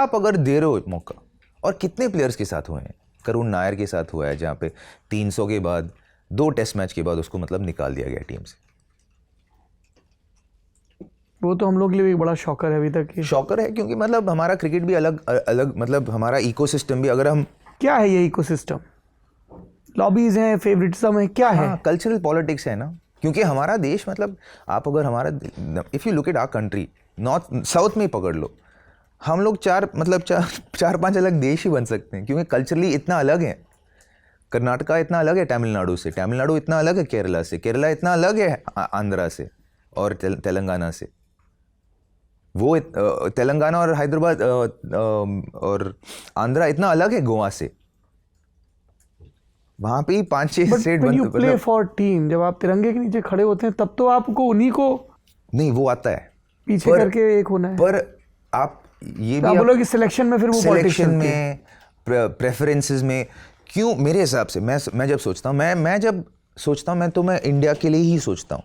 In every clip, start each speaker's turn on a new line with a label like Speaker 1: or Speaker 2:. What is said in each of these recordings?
Speaker 1: आप अगर दे रहे हो मौका, और कितने प्लेयर्स के साथ हुए हैं, करुण नायर के साथ हुआ है जहाँ पे 300 के बाद 2 टेस्ट मैच के बाद उसको मतलब निकाल दिया गया टीम से।
Speaker 2: वो तो हम लोग के लिए भी एक बड़ा शॉकर है अभी तक की।
Speaker 1: शॉकर है क्योंकि मतलब हमारा क्रिकेट भी अलग अलग, मतलब हमारा इकोसिस्टम भी, अगर हम
Speaker 2: क्या है ये इकोसिस्टम? लॉबीज हैं, फेवरेटिज्म है, क्या है?
Speaker 1: कल्चरल पॉलिटिक्स है ना, क्योंकि हमारा देश मतलब आप अगर हमारा, if you look at our country, north south में ही पकड़ लो, हम लोग चार पांच अलग देश ही बन सकते हैं, क्योंकि कल्चरली इतना अलग है। कर्नाटका इतना अलग है तमिलनाडु से, तमिलनाडु इतना अलग है केरला से, केरला इतना अलग है आंध्रा से और तेलंगाना से। वो तेलंगाना और हैदराबाद और आंध्रा इतना अलग है गोवा से। वहाँ पे ही 5-6 स्टेट
Speaker 2: बनते। But when you play for team, जब आप तिरंगे के नीचे खड़े होते हैं तब तो आपको उन्हीं को
Speaker 1: नहीं, वो आता है
Speaker 2: पीछे करके एक होना है।
Speaker 1: पर आप ये भी
Speaker 2: आप बोलो कि सिलेक्शन में फिर वो
Speaker 1: सिलेक्शन में, प्रेफरेंसेस में क्यों? मेरे हिसाब से मैं जब सोचता हूँ, मैं इंडिया के लिए ही सोचता हूँ।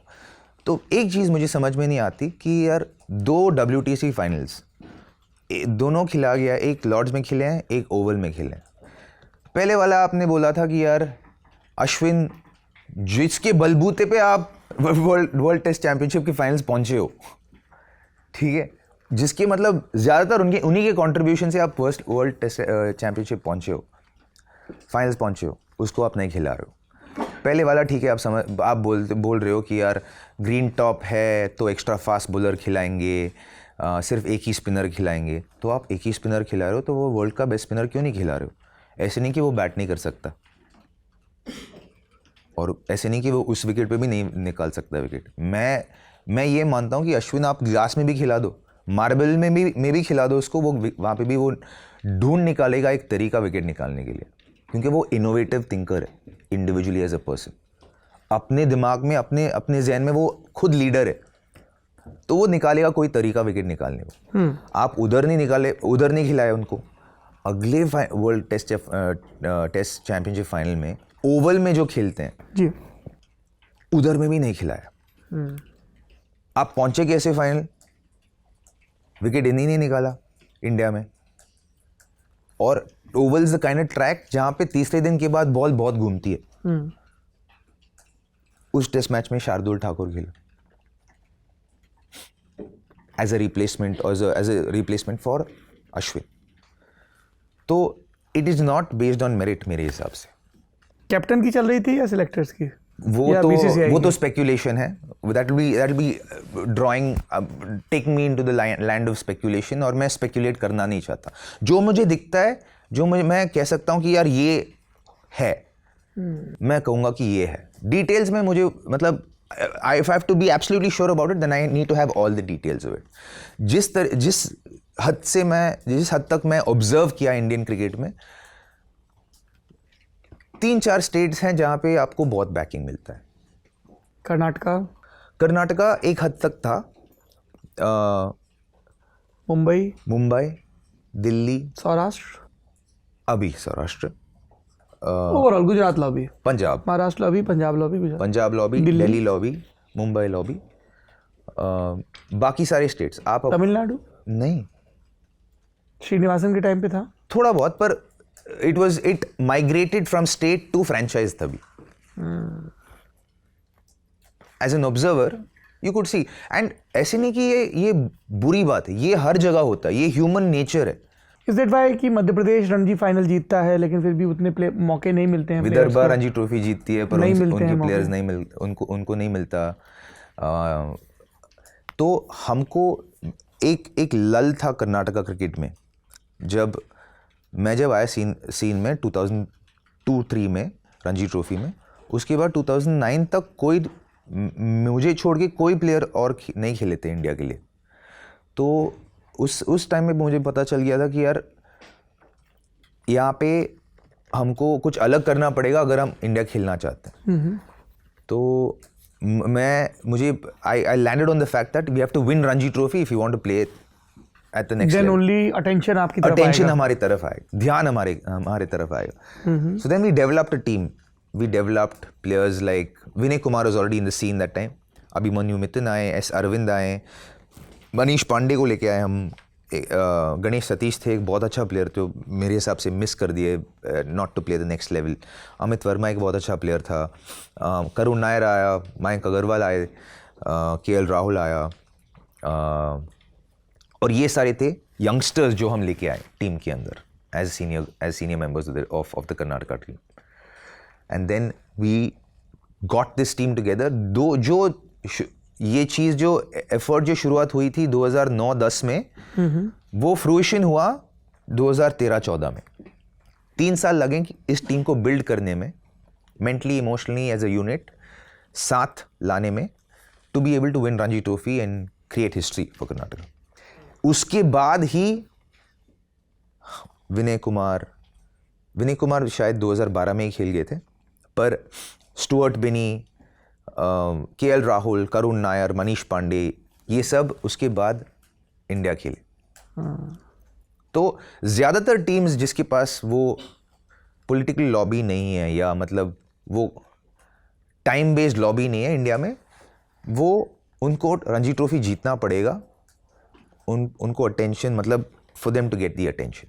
Speaker 1: तो एक चीज़ मुझे समझ में नहीं आती कि यार 2 WTC फाइनल्स दोनों खिला गया, एक लॉर्ड्स में खेले हैं, एक ओवल में खेले हैं। पहले वाला आपने बोला था कि यार अश्विन, जिसके बलबूते पे आप वर्ल्ड टेस्ट चैंपियनशिप की फाइनल्स पहुंचे हो, ठीक है, जिसके मतलब ज़्यादातर उन्हीं के कंट्रीब्यूशन से आप फर्स्ट वर्ल्ड टेस्ट चैंपियनशिप पहुंचे हो, फाइनल्स पहुंचे हो, उसको आप नहीं खिला रहे हो। पहले वाला ठीक है, आप बोल रहे हो कि यार ग्रीन टॉप है तो एक्स्ट्रा फास्ट बॉलर खिलाएंगे, सिर्फ एक ही स्पिनर खिलाएंगे। तो आप एक ही स्पिनर खिला रहे हो तो वो वर्ल्ड का बेस्ट स्पिनर क्यों नहीं खिला रहे हो? ऐसे नहीं कि वो बैट नहीं कर सकता, और ऐसे नहीं कि वो उस विकेट पे भी नहीं निकाल सकता विकेट। मैं ये मानता हूँ कि अश्विन आप ग्लास में भी खिला दो, मार्बल में भी खिला दो उसको, वो वहाँ पे भी वो ढूंढ निकालेगा एक तरीका विकेट निकालने के लिए, क्योंकि वो इनोवेटिव थिंकर है इंडिविजुअली एज अ पर्सन। अपने दिमाग में, अपने जहन में वो खुद लीडर है, तो वो निकालेगा कोई तरीका विकेट निकालने को। आप उधर नहीं खिलाए उनको। अगले वर्ल्ड टेस्ट चैंपियनशिप फाइनल में ओवल में जो खेलते हैं
Speaker 2: जी,
Speaker 1: उधर में भी नहीं खिलाया। आप पहुंचे कैसे फाइनल? विकेट इन्हीं ने निकाला इंडिया में। और Oval is the kind of track जहां पे तीसरे दिन के बाद बॉल बहुत घूमती है। उस टेस्ट मैच में शार्दुल ठाकुर खेला as a replacement for Ashwin. तो it is not based on merit मेरे हिसाब से।
Speaker 2: कैप्टन की चल रही थी या सिलेक्टर्स की?
Speaker 1: वो तो स्पेक्यूलेशन है, that will be drawing, take me into the land of speculation, और मैं स्पेक्यूलेट करना नहीं चाहता। जो मुझे दिखता है, मैं कह सकता हूँ कि यार ये है, मैं कहूँगा कि ये है। डिटेल्स में मुझे मतलब if I have to be absolutely sure about it, then I need to have all the details of it. जिस हद तक मैं ऑब्जर्व किया इंडियन क्रिकेट में, 3-4 स्टेट्स हैं जहां पे आपको बहुत बैकिंग मिलता है। कर्नाटका एक हद तक था, Mumbai, Delhi, Saurashtra,
Speaker 2: overall Gujarat lobby,
Speaker 1: Punjab,
Speaker 2: Maharashtra lobby, Punjab lobby,
Speaker 1: Delhi lobby, Mumbai lobby, बाकी सारे स्टेट्स। आप
Speaker 2: तमिलनाडु
Speaker 1: नहीं,
Speaker 2: श्रीनिवासन के टाइम पे था
Speaker 1: थोड़ा बहुत, पर it migrated from state to franchise तभी। As an observer you could see, and ऐसे नहीं कि ये बुरी बात है, ये हर जगह होता है, ये ह्यूमन नेचर है।
Speaker 2: इज दैट वाई कि मध्य प्रदेश रणजी फाइनल जीतता है लेकिन फिर भी उतने मौके नहीं मिलते हैं?
Speaker 1: विदर्भ रणजी ट्रॉफी जीतती है पर उनके प्लेयर्स उनको नहीं मिलता। तो हमको एक लल था कर्नाटका क्रिकेट में। जब आया सीन में 2002-03 में रणजी ट्रॉफी में, उसके बाद 2009 तक कोई, मुझे छोड़ के कोई प्लेयर और नहीं खेले थे इंडिया के लिए। तो उस टाइम में मुझे पता चल गया था कि यार यहाँ पे हमको कुछ अलग करना पड़ेगा अगर हम इंडिया खेलना चाहते हैं। तो I landed on the fact that we have to win Ranji trophy if you want to play at the next level.
Speaker 2: Only attention आपकी तरफ आएगा,
Speaker 1: अटेंशन हमारी तरफ आएगा, ध्यान हमारे तरफ आएगा। So then we developed a team, we developed players like Vinay Kumar was already in the scene that time, Abhimanyu Mithun आए, एस अरविंद आए, मनीष पांडे को लेके आए हम गणेश सतीश थे, एक बहुत अच्छा प्लेयर थे, मेरे हिसाब से मिस कर दिए, not to play the next level. Amit Varma एक बहुत अच्छा प्लेयर था, करुण नायर आया, मयंक अग्रवाल आए, केएल राहुल आया, और ये सारे थे यंगस्टर्स जो हम लेके आए टीम के अंदर as senior members of the Karnataka team. And then we got this team together. ये चीज़ जो एफर्ट जो शुरुआत हुई थी 2009-10 में, वो फ्रूइशन हुआ 2013-14 में। 3 साल लगे कि इस टीम को बिल्ड करने में, mentally emotionally as a unit साथ लाने में, to be able to win Ranji trophy and create history for Karnataka. उसके बाद ही विनय कुमार शायद 2012 में ही खेल गए थे, पर स्टुअर्ट बिनी, केएल राहुल, करुण नायर, मनीष पांडे, ये सब उसके बाद इंडिया खेले। तो ज़्यादातर टीम्स जिसके पास वो पॉलिटिकल लॉबी नहीं है, या मतलब वो टाइम बेस्ड लॉबी नहीं है इंडिया में, वो उनको रणजी ट्रॉफी जीतना पड़ेगा, उनको अटेंशन, मतलब for them to get the attention.